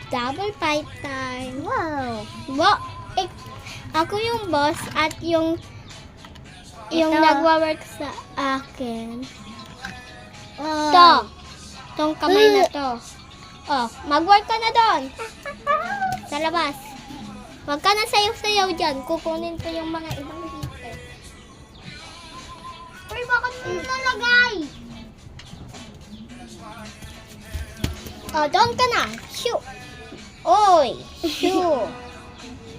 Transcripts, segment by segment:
Double fight time. Wow. Wow! Ako yung boss at yung Ito. nagwa-work sa akin. Oh. To. Tong kamay na to. Oh, mag-work ka na doon. Sa labas. Huwag ka na sayaw-sayaw dyan. Kukunin ko yung mga ibang hitter. Uy, bakit mo nalagay? Oh, doon ka na. Shoo. Oy. Shoo.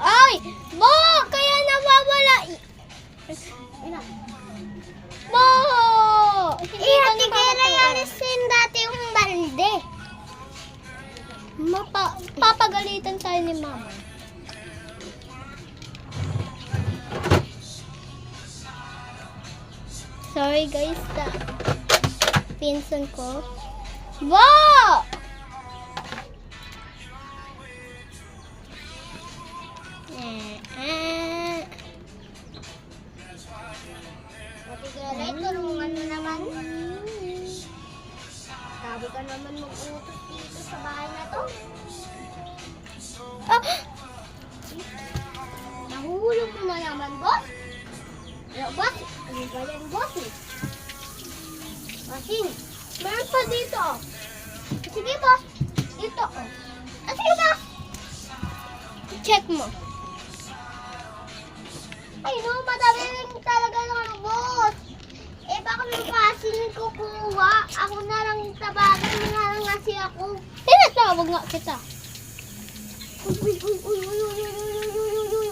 Ay! Bo! Kaya nawawala. Bo! Hindi ka Hindi kaya nangalisin dati yung balde. Papagalitan tayo ni Mama. Sorry guys, sa pinsan ko. Wow! Matigilay, tulungan mo naman. Sabi ka naman mag-utos dito sa bahay na to. Ah! Nahulog mo na naman, boss. Ano, boss? Ano ba yan, boss? Masing, meron pa dito. Sige, boss. Dito, oh. Ah, sige, boss. Check mo. Ay, no, madami rin talaga ng boss. Eh, baka may pasin kukuha. Ako na lang tabagan na lang kasi ako. Tinatawag nga kita. Uy, uy, uy, uy, uy, uy, uy, uy, uy, uy.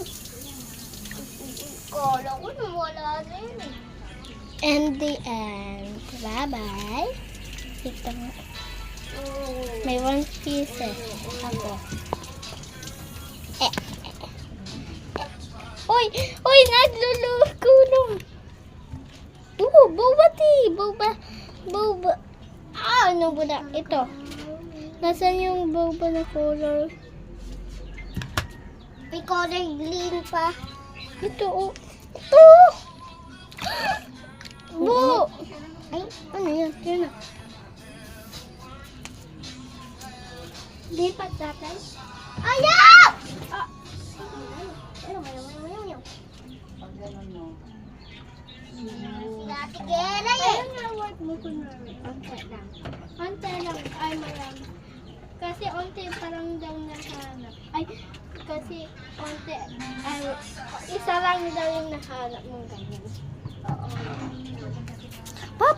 Kala ko na wala na yun eh. In the end. Bye-bye. Ito nga. May 1 piece eh. Ako. Uy! Uy! Naglulukulong! Boba tea! Boba. Ah, ano ba na? Ito. Nasaan yung boba na color? May color green pa. Ito, oh. Ito! Bo! Ay, Ano yan? Yan na. Lipat natin. ayaw! Ah, Sila tigera eh. ayun nga, work mo kunwari. Onte lang. Onte lang. Ay, marami. Kasi onte parang daw nahanap. Ay, kasi onte. Ay, isa lang daw yung nahanap mong ganyan. Pop!